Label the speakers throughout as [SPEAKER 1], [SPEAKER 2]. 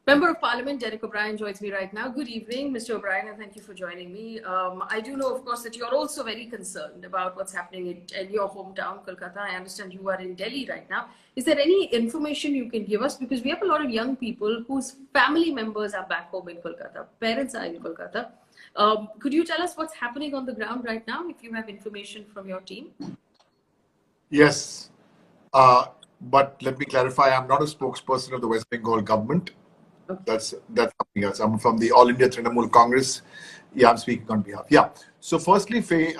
[SPEAKER 1] Member of Parliament Derek O'Brien joins me right now. Good evening, Mr. O'Brien, and thank you for joining me. I do know, of course, that you're also very concerned about what's happening in your hometown, Kolkata. I understand you are in Delhi right now. Is there any information you can give us? Because we have a lot of young people whose family members are back home in Kolkata, parents are in Kolkata. Could you tell us what's happening on the ground right now, if you have information from your team?
[SPEAKER 2] Yes, but let me clarify, I'm not a spokesperson of the West Bengal government. Okay. That's something else. I'm from the All India Trinamool Congress. Yeah, I'm speaking on behalf. Yeah. So firstly, Faye,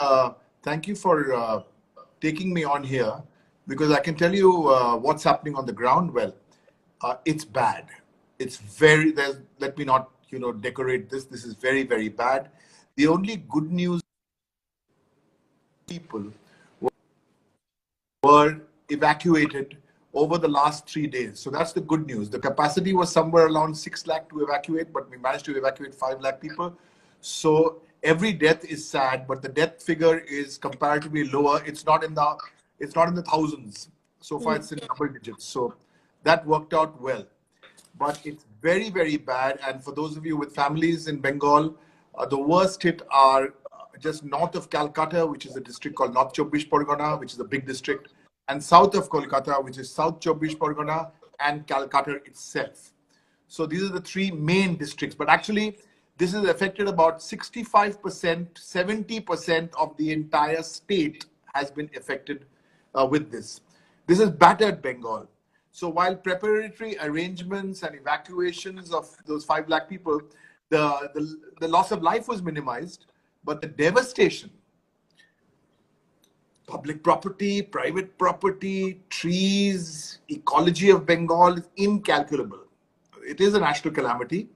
[SPEAKER 2] thank you for taking me on here, because I can tell you what's happening on the ground. Well, it's bad. It's very, let me not, decorate this. This is very, very bad. The only good news, people were evacuated over the last 3 days. So that's the good news. The capacity was somewhere around 6 lakh to evacuate, but we managed to evacuate 5 lakh people. So every death is sad, but the death figure is comparatively lower. It's not in the thousands. So far, it's in double digits. So that worked out well. But it's very, very bad. And for those of you with families in Bengal, the worst hit are just north of Calcutta, which is a district called North Chobbish Pargana, which is a big district, and south of Kolkata, which is South Chobbish Pargana and Calcutta itself. So these are the three main districts. But actually, this has affected about 65%, 70% of the entire state has been affected with this. This has battered Bengal. So while preparatory arrangements and evacuations of those 5 lakh people, the loss of life was minimized, but the devastation, public property, private property, trees, ecology of Bengal is incalculable. It is a national calamity.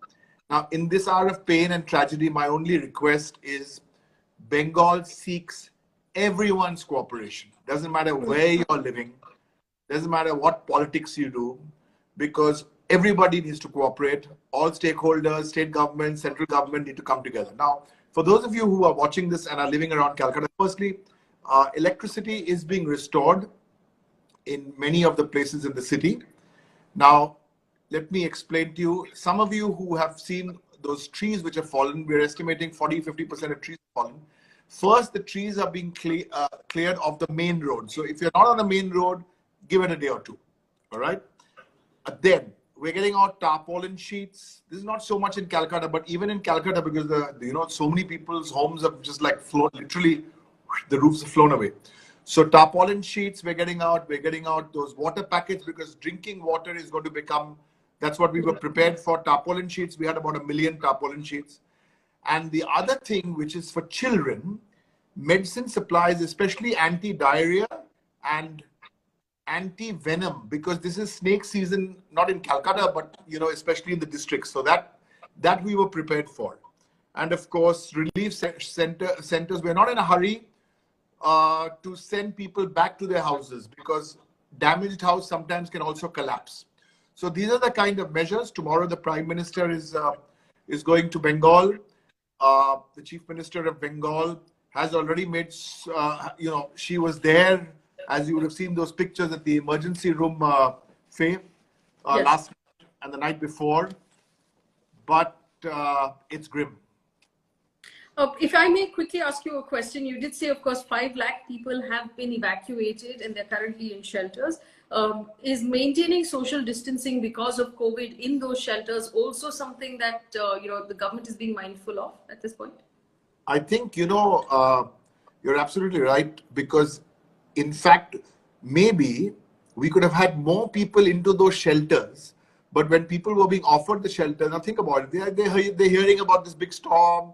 [SPEAKER 2] Now, in this hour of pain and tragedy, my only request is Bengal seeks everyone's cooperation. Doesn't matter where you're living, doesn't matter what politics you do, because everybody needs to cooperate. All stakeholders, state government, central government need to come together. Now, for those of you who are watching this and are living around Calcutta, firstly, electricity is being restored in many of the places in the city. Now, let me explain to you. Some of you who have seen those trees which have fallen, we're estimating 40–50% of trees have fallen. First, the trees are being cleared off the main road. So if you're not on the main road, give it a day or two. All right. Then we're getting out tarpaulin sheets. This is not so much in Calcutta, but even in Calcutta, because so many people's homes have just like flown, literally the roofs have flown away. So tarpaulin sheets, we're getting out those water packets, because drinking water is going to become, that's what we were prepared for. Tarpaulin sheets, we had about 1 million tarpaulin sheets. And the other thing, which is for children, medicine supplies, especially anti-diarrhea and anti-venom, because this is snake season, not in Calcutta, but especially in the districts. So that we were prepared for. And of course, relief centers, we're not in a hurry to send people back to their houses, because damaged house sometimes can also collapse. So these are the kind of measures. Tomorrow, the Prime Minister is going to Bengal. The Chief Minister of Bengal has already made, she was there, as you would have seen those pictures at the emergency room, Faye, yes, last night and the night before. But it's grim.
[SPEAKER 1] If I may quickly ask you a question, you did say, of course, 5 lakh people have been evacuated and they're currently in shelters. Is maintaining social distancing because of COVID in those shelters also something that the government is being mindful of at this point?
[SPEAKER 2] I think you're absolutely right, because in fact, maybe we could have had more people into those shelters. But when people were being offered the shelter, now think about it, they're hearing about this big storm.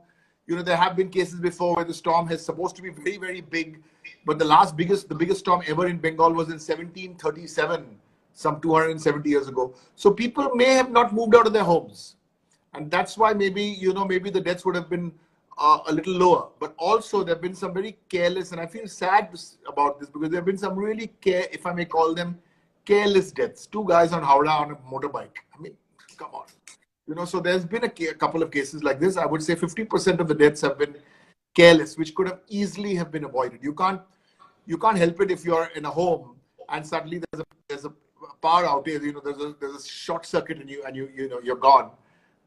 [SPEAKER 2] There have been cases before where the storm is supposed to be very, very big. But the biggest storm ever in Bengal was in 1737, some 270 years ago. So people may have not moved out of their homes. And that's why maybe the deaths would have been a little lower. But also there have been some very careless, and I feel sad about this, because there have been some really if I may call them, careless deaths. 2 guys on Howrah on a motorbike. I mean, come on. So there's been a couple of cases like this. I would say 50% of the deaths have been careless, which could have easily have been avoided. You can't help it if you're in a home and suddenly there's a power outage, there's a short circuit and you're gone.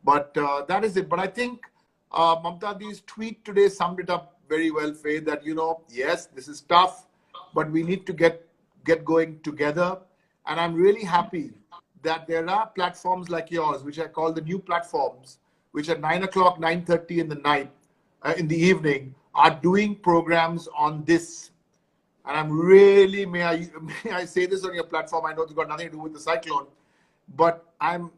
[SPEAKER 2] But that is it. But I think Mamta Di's tweet today summed it up very well, Faye, that, yes, this is tough, but we need to get going together. And I'm really happy that there are platforms like yours, which I call the new platforms, which at 9 o'clock, 9:30 in the night, in the evening, are doing programs on this. And I'm really, may I say this on your platform? I know it's got nothing to do with the cyclone, but I'm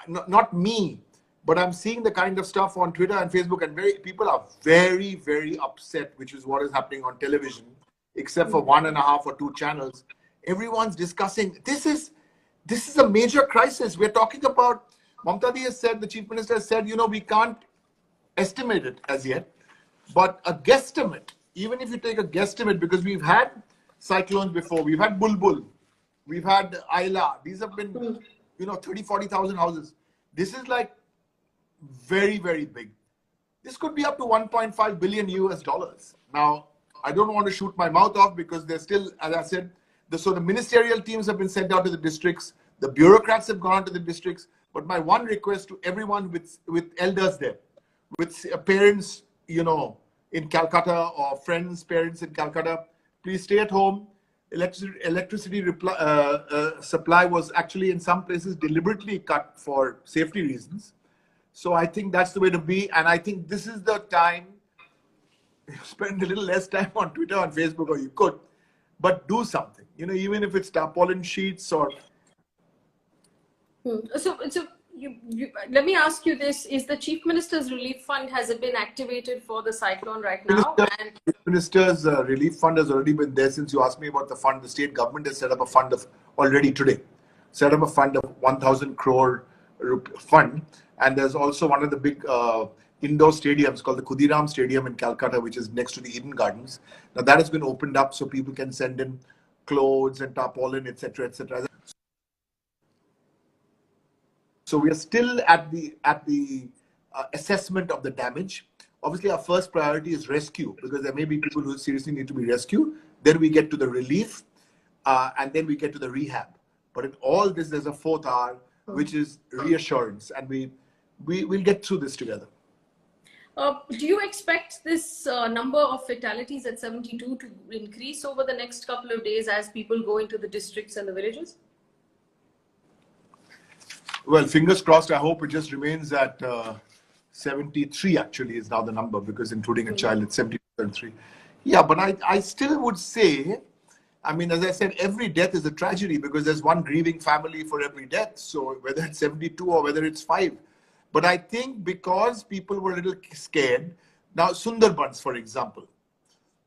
[SPEAKER 2] not me, but I'm seeing the kind of stuff on Twitter and Facebook, and people are very, very upset, which is what is happening on television, except for 1.5 or 2 channels. Everyone's discussing, this is a major crisis. We're talking about, Mamta Di has said, the Chief Minister has said, we can't estimate it as yet, but a guesstimate, even if you take a guesstimate, because we've had cyclones before, we've had Bulbul, we've had Ayla, these have been, 30, 40,000 houses. This is like very, very big. This could be up to $1.5 billion US. Now, I don't want to shoot my mouth off because there's still, as I said, so the ministerial teams have been sent out to the districts, the bureaucrats have gone to the districts, but my one request to everyone with elders there, with parents, in Calcutta, or friends, parents in Calcutta, please stay at home. Electricity supply was actually in some places deliberately cut for safety reasons. So I think that's the way to be. And I think this is the time, spend a little less time on Twitter, on Facebook, or you could, but do something, even if it's tarpaulin sheets or.
[SPEAKER 1] So let me ask you this: is the Chief Minister's Relief Fund, has it been activated for the cyclone right now?
[SPEAKER 2] Chief Minister's Relief Fund has already been there. Since you asked me about the fund, the state government has set up a fund already today. Set up a fund of 1,000 crore fund, and there's also one of the big indoor stadiums called the Khudiram Stadium in Calcutta, which is next to the Eden Gardens. Now that has been opened up so people can send in clothes and tarpaulin, etc., etc. So we are still at the assessment of the damage. Obviously, our first priority is rescue, because there may be people who seriously need to be rescued. Then we get to the relief, and then we get to the rehab. But in all this, there's a fourth hour, which is reassurance, and we'll get through this together.
[SPEAKER 1] Do you expect this number of fatalities at 72 to increase over the next couple of days as people go into the districts and the villages?
[SPEAKER 2] Well, fingers crossed. I hope it just remains at 73 actually is now the number, because including a child, it's 73. Yeah, but I still would say, I mean, as I said, every death is a tragedy because there's one grieving family for every death. So whether it's 72 or whether it's 5. But I think because people were a little scared, now Sundarbans, for example,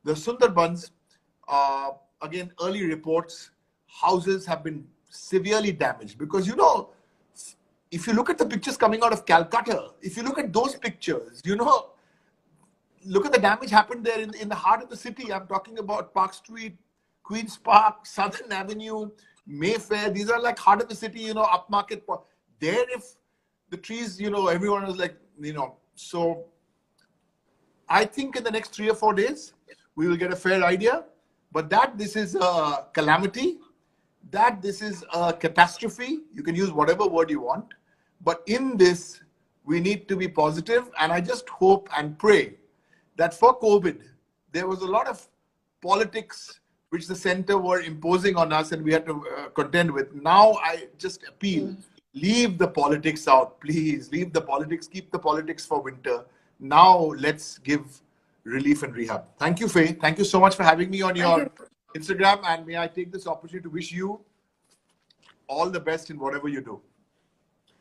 [SPEAKER 2] the Sundarbans, again, early reports, houses have been severely damaged because, if you look at the pictures coming out of Calcutta, if you look at those pictures, look at the damage happened there in the heart of the city. I'm talking about Park Street, Queen's Park, Southern Avenue, Mayfair. These are like heart of the city, upmarket. There, if the trees, everyone was like, so I think in the next 3 or 4 days, we will get a fair idea. But that this is a calamity, that this is a catastrophe. You can use whatever word you want. But in this, we need to be positive. And I just hope and pray that for COVID, there was a lot of politics which the center were imposing on us and we had to contend with. Now I just appeal, leave the politics out, please. Leave the politics, keep the politics for winter. Now let's give relief and rehab. Thank you, Faye. Thank you so much for having me on your Instagram. And may I take this opportunity to wish you all the best in whatever you do.